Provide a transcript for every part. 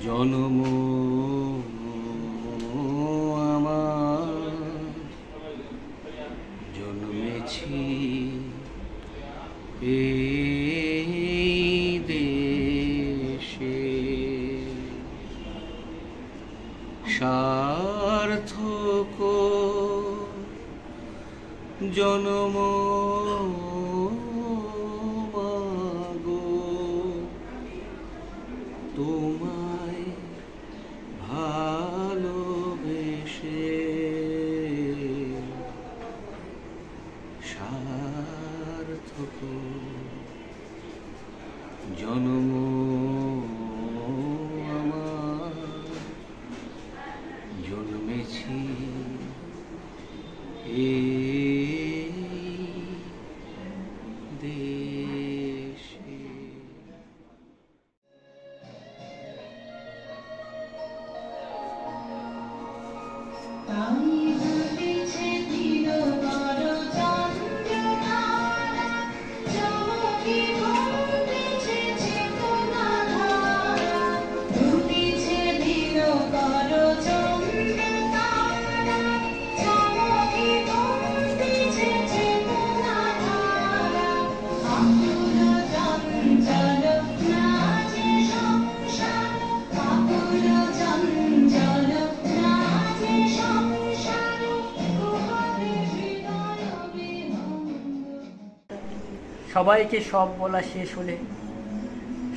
জনম আমার জন্মেছি এই দেশে, সার্থক জনম মাগো তোমায় ভালোবেসে, সার্থক জনম আমার জন্মেছি এই দেশে। সবাইকে সব বলা শেষ হলে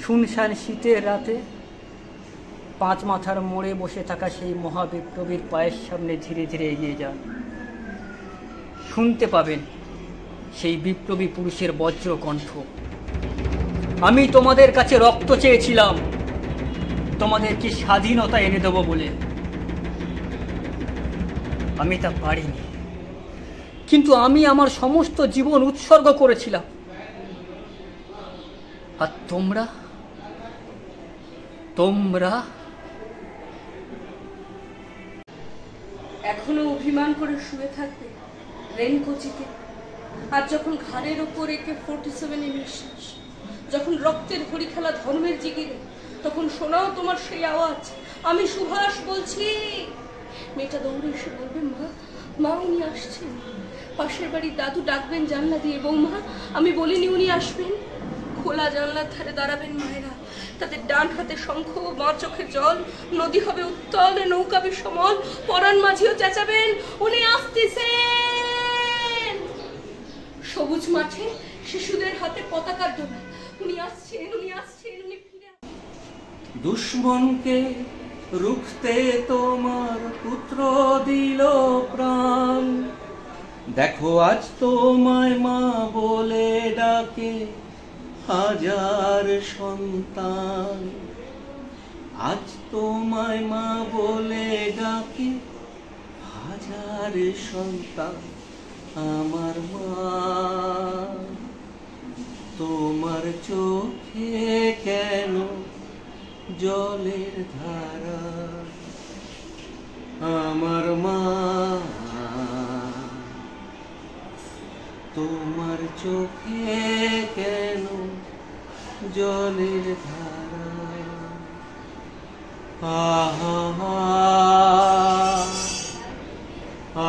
শুনশান শীতের রাতে পাঁচ মাথার মোড়ে বসে থাকা সেই মহাবিপ্লবীর পায়ের সামনে ধীরে ধীরে এগিয়ে যান। শুনতে পাবেন সেই বিপ্লবী পুরুষের বজ্র কণ্ঠ। আমি তোমাদের কাছে রক্ত চেয়েছিলাম, তোমাদের কি স্বাধীনতা এনে দেব বলে। আমি তা পারিনি, কিন্তু আমি আমার সমস্ত জীবন উৎসর্গ করেছিলাম। আর তোমরা তোমরা এখনো অভিমান করে শুয়ে থাকবে রেনকোচিতে, আর যখন ঘাড়ের ওপর একে 47 নিঃশ্বাস, যখন রক্তের ঘড়ি খেলা ধর্মের জিগিরে, তখন শোনাও তোমার সেই আওয়াজ, আমি সুভাষ বলছি। মেয়েটা দৌড়ে এসে বলবে, মা মা উনি আসছেন। পাশের বাড়ির দাদু ডাকবেন জানলা দিয়ে, বৌমা আমি বলিনি উনি আসবেন। খোলা জানলার ধারে দাঁড়াবেন মায়েরা, তাদের ডান হাতে শঙ্খ, বাঁ চোখে জল, নদী হবে উত্তল, নৌকা বিষমল, পরাণ মাঝিও চেঁচাবেন, উনি আসতেছেন। সবুজ মাঠে শিশুদের হাতে পতাকার দোলা, উনি আসছেন, উনি আসছেন, উনি ফিরে। দুশ্মনকে রুখতে তোমার পুত্র দিল প্রাণ, দেখো আজ তোমায় মা বলে ডাকে হাজার সন্তান। আজ তোমায় মা বলে ডাকে হাজার সন্তান। আমার মা, তোমার চোখে কেন জলের ধারা? আমার মা, তোমার চোখে কেন জলের ধারা? আহা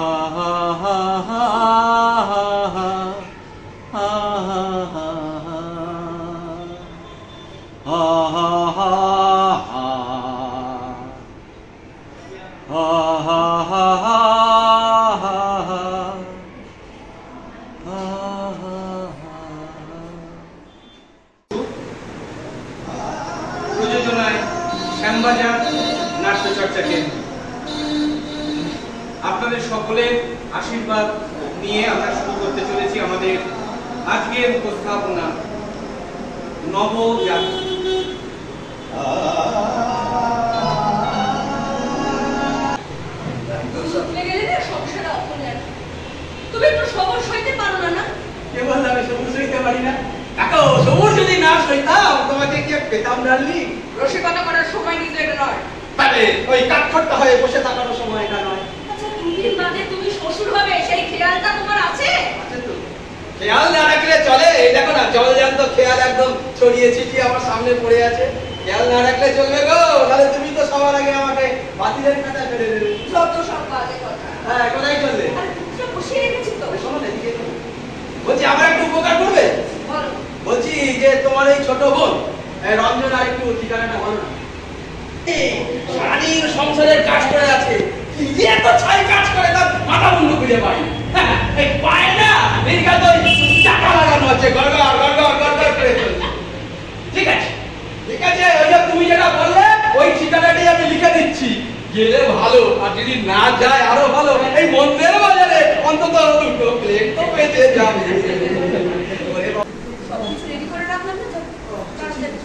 আহা আহা প্রযোজনায় শ্যামবাজার নাট্যচর্চা কেন্দ্র। আপনাদের সকলের আশীর্বাদ নিয়ে আমরা শুরু করতে চলেছি আমাদের আজকের উপস্থাপনা নবজাগরণ। তুমি একটু সবর সইতে পারো না? না কে বলল আমি সবুজ সইতে পারি না? কাকা, সবুজ যদি না সইতাম তোমাকে কি পেতাম ডাললি? রসিকতা করার সময় নিজে নয়, তবে ওই কাঠখট্টা হয়ে বসে থাকার সময় এটা নয়। আচ্ছা, 2 দিন বাদে তুমি শ্বশুর হবে, সেই খেয়ালটা তোমার আছে? আছে তো। খেয়াল না রাখলে চলে? এই দেখো না, জলজান্ত খেয়াল একদম ছড়িয়ে ছিটিয়ে আমার সামনে পড়ে আছে। খেয়াল না রাখলে চলবে গো, তাহলে তুমি তো সবার আগে আমাকে বাতিলের খাতা ফেলে দেবে। যত সব বাজে কথা। হ্যাঁ, কোথায় চললে? আরে তুমি বসিয়ে রেখেছি তো। শোনো না, এদিকে এসো। বলছি আমার একটু উপকার করবে? বলো। বলছি যে তোমার এই ছোট বোন রঞ্জন আর একটু ঠিকানাটা বলো না। সারাদিন সংসারের কাজ করে আছে, কি যে এত ছাই কাজ করে তার মাথা মুন্ডু খুঁজে পাই। এই পায় না দীর্ঘা তো চাকা লাগানো আছে, গড়গড় গড়গড় গড়গড় করে চলছে। ঠিক আছে ঠিক আছে, ওই যে তুমি যেটা বললে ওই ঠিকানাটাই আমি লিখে দিচ্ছি, গেলে ভালো, আর যদি না যায় আরো ভালো। এই মন্দির বাজারে অন্তত দুটো প্লেট তো পেতে যাবে। সব কিছু রেডি করে রাখলাম না তো? তাড়াতাড়ি।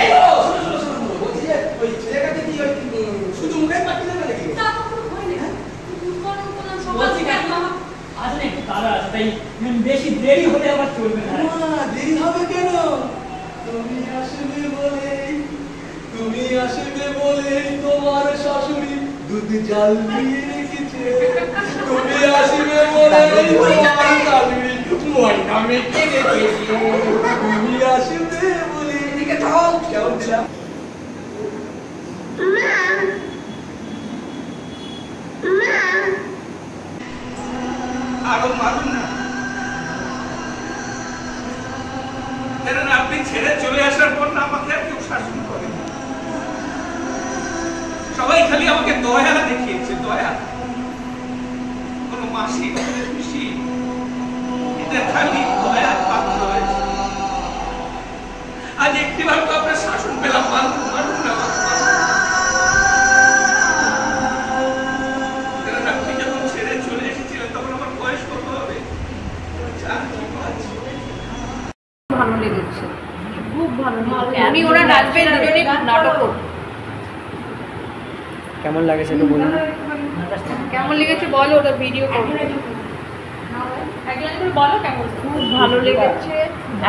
এই গো, শোনো, বলছি যে ওই ছেলেটাকে কি ওই শুধু মুখে পাঠিয়ে দেবে নাকি? তা কখনো হয়নি। বলো, বললাম সকাল বলছি থেকে কাকিমা, আসলে একটু তাড়া আছে, তাই বেশি দেরি হলে আবার চলবে না। মা, দেরি হবে কেন? তুমি আসবে বলে তোমার শাশুড়ি দুধ জাল দিয়ে রেখেছে। তুমি আসবে বলে তোমার শাশুড়ি ময়না মেখে রেখেছে। তুমি আসবে বলে এদিকে থাও। কেমন দিলাম? আরো মারুন না, কেন আপনি ছেড়ে চলে আসার পর না আমাকে আর কেউ শাসন করে। সবাই খালি আমাকে দয়া দেখিয়েছে, দয়া। কোনো মাসি খুশি এদের খালি দয়া পাত্র হয়েছে। আজ একটিবার তো আপনার শাসন পেলাম, মারুন মারুন না, কারণ আপনি যখন ছেড়ে চলে এসেছিলেন তখন আমার বয়স কত হবে? ভালো লেগেছে, খুব ভালো লেগেছে। উনি ওরা নাচবেন দুজনেই, নাটক করবে। কেমন লাগে সেটা বলুন। কেমন লেগেছে বলো, ওটা ভিডিও করবে। বলো কেমন। খুব ভালো লেগেছে,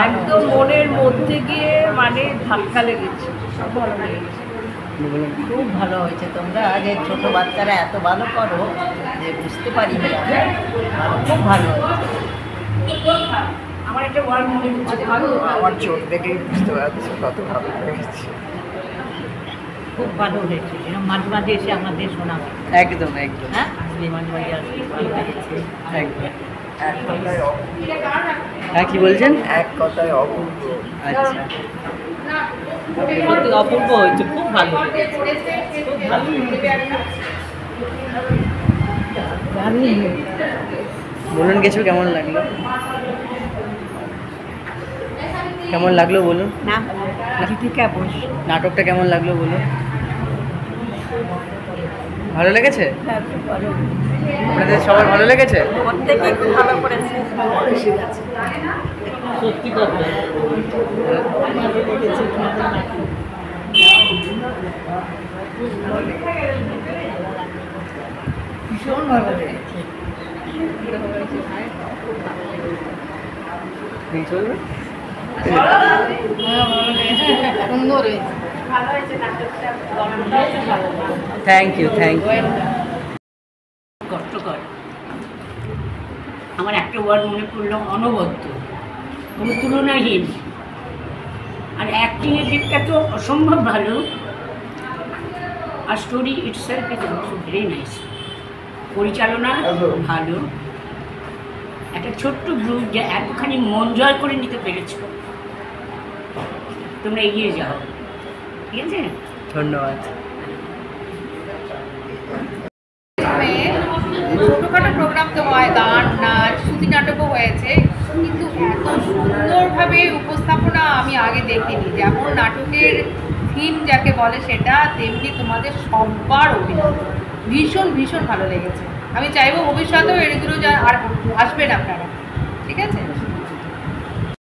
একদম মনের মধ্যে গিয়ে মানে ধাক্কা লেগেছে, সব ভালো লেগেছে। খুব ভালো হয়েছে। তোমরা যে ছোট বাচ্চারা এত ভালো করো যে বুঝতে পারি না, খুব ভালো হয়েছে। আমার একটা ওয়ার্ড মনে হচ্ছে ভালো, আমার চোখ দেখেই বুঝতে পারছি কত ভালো লেগেছে। খুব ভালো হয়েছে, এরকম মাঝে মাঝে এসে আমাদের শোনাবে। একদম একদম। হ্যাঁ, আসলে মাঝে মাঝে আসলে ভালো লেগেছে। একদম। এক কথায় অপূর্ব। হ্যাঁ, কি বলছেন? এক কথায় অপূর্ব। আচ্ছা, সত্যি অপূর্ব হয়েছে, খুব ভালো লেগেছে, খুব ভালো লেগেছে। বলুন কিছু, কেমন লাগলো? কেমন লাগলো বলুন। না, দীপিকা বোস। নাটকটা কেমন লাগলো বলুন। ভালো লেগেছে? আপনাদের সবার ভালো লেগেছে? প্রত্যেকেই খুব ভালো করেছে, সত্যি কথা ভালো লেগেছে। ভীষণ ভালো লেগেছে। চলবে। সুন্দর হয়েছে। Thank you, thank you. কষ্টকর। আমার একটা ওয়ার্ড মনে পড়লো, অনবদ্য, কোনো তুলনাহীন। আর অ্যাক্টিংয়ের দিকটা তো অসম্ভব ভালো, আর story itself is also very nice. পরিচালনা ভালো, একটা ছোট্ট গ্রুপ যে এতখানি মন জয় করে নিতে পেরেছ, তোমরা এগিয়ে যাও, ঠিক আছে? ধন্যবাদ। ছোটোখাটো প্রোগ্রাম তো হয়, গান নাচ শ্রুতি নাটকও হয়েছে, কিন্তু এত সুন্দরভাবে উপস্থাপনা আমি আগে দেখিনি। যেমন নাটকের থিম যাকে বলে সেটা, তেমনি তোমাদের সবার অভিনয় ভীষণ ভীষণ ভালো লেগেছে। আমি চাইবো ভবিষ্যতেও এগুলো যা আর আসবেন আপনারা, ঠিক আছে?